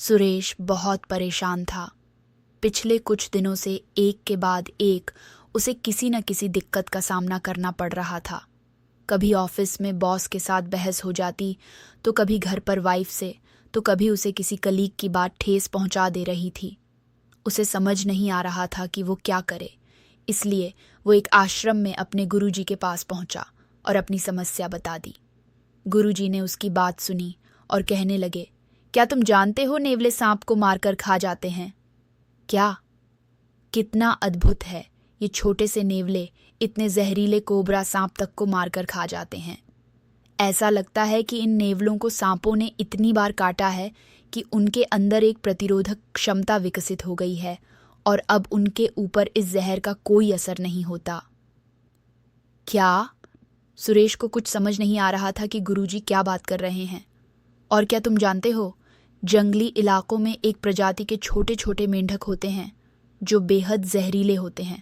सुरेश बहुत परेशान था। पिछले कुछ दिनों से एक के बाद एक उसे किसी न किसी दिक्कत का सामना करना पड़ रहा था। कभी ऑफिस में बॉस के साथ बहस हो जाती, तो कभी घर पर वाइफ से, तो कभी उसे किसी कलीग की बात ठेस पहुंचा दे रही थी। उसे समझ नहीं आ रहा था कि वो क्या करे, इसलिए वो एक आश्रम में अपने गुरुजी के पास पहुंचा और अपनी समस्या बता दी। गुरुजी ने उसकी बात सुनी और कहने लगे, क्या तुम जानते हो नेवले सांप को मारकर खा जाते हैं? क्या? कितना अद्भुत है, ये छोटे से नेवले इतने जहरीले कोबरा सांप तक को मारकर खा जाते हैं। ऐसा लगता है कि इन नेवलों को सांपों ने इतनी बार काटा है कि उनके अंदर एक प्रतिरोधक क्षमता विकसित हो गई है और अब उनके ऊपर इस जहर का कोई असर नहीं होता। क्या? सुरेश को कुछ समझ नहीं आ रहा था कि गुरुजी क्या बात कर रहे हैं। और क्या तुम जानते हो, जंगली इलाकों में एक प्रजाति के छोटे छोटे मेंढक होते हैं जो बेहद जहरीले होते हैं।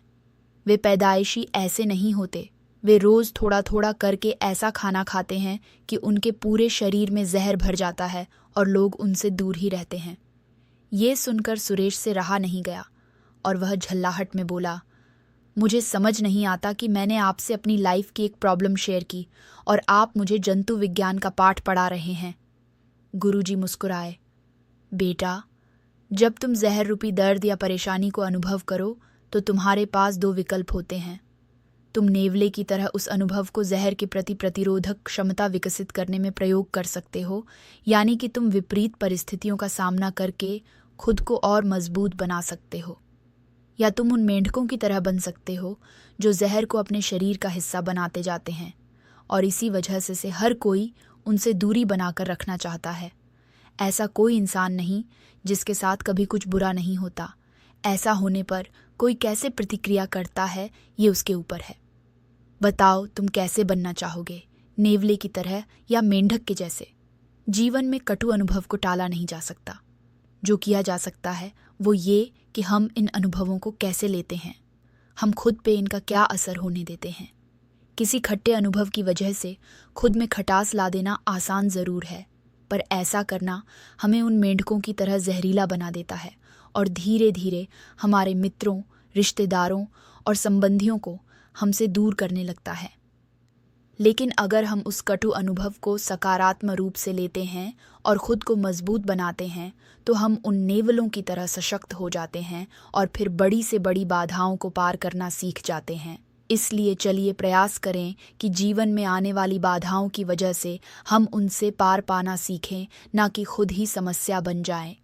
वे पैदाइशी ऐसे नहीं होते, वे रोज थोड़ा थोड़ा करके ऐसा खाना खाते हैं कि उनके पूरे शरीर में जहर भर जाता है और लोग उनसे दूर ही रहते हैं। ये सुनकर सुरेश से रहा नहीं गया और वह झल्लाहट में बोला, मुझे समझ नहीं आता कि मैंने आपसे अपनी लाइफ की एक प्रॉब्लम शेयर की और आप मुझे जंतु विज्ञान का पाठ पढ़ा रहे हैं। गुरुजी मुस्कुराए, बेटा, जब तुम जहर रूपी दर्द या परेशानी को अनुभव करो तो तुम्हारे पास दो विकल्प होते हैं। तुम नेवले की तरह उस अनुभव को जहर के प्रति प्रतिरोधक क्षमता विकसित करने में प्रयोग कर सकते हो, यानी कि तुम विपरीत परिस्थितियों का सामना करके खुद को और मजबूत बना सकते हो, या तुम उन मेंढकों की तरह बन सकते हो जो जहर को अपने शरीर का हिस्सा बनाते जाते हैं और इसी वजह से हर कोई उनसे दूरी बनाकर रखना चाहता है। ऐसा कोई इंसान नहीं जिसके साथ कभी कुछ बुरा नहीं होता। ऐसा होने पर कोई कैसे प्रतिक्रिया करता है, ये उसके ऊपर है। बताओ, तुम कैसे बनना चाहोगे, नेवले की तरह या मेंढक के जैसे? जीवन में कटु अनुभव को टाला नहीं जा सकता। जो किया जा सकता है वो ये कि हम इन अनुभवों को कैसे लेते हैं, हम खुद पे इनका क्या असर होने देते हैं। किसी खट्टे अनुभव की वजह से खुद में खटास ला देना आसान ज़रूर है, पर ऐसा करना हमें उन मेंढकों की तरह जहरीला बना देता है और धीरे धीरे हमारे मित्रों, रिश्तेदारों और संबंधियों को हमसे दूर करने लगता है। लेकिन अगर हम उस कटु अनुभव को सकारात्मक रूप से लेते हैं और खुद को मजबूत बनाते हैं तो हम उन नेवलों की तरह सशक्त हो जाते हैं और फिर बड़ी से बड़ी बाधाओं को पार करना सीख जाते हैं। इसलिए चलिए प्रयास करें कि जीवन में आने वाली बाधाओं की वजह से हम उनसे पार पाना सीखें, ना कि खुद ही समस्या बन जाएं।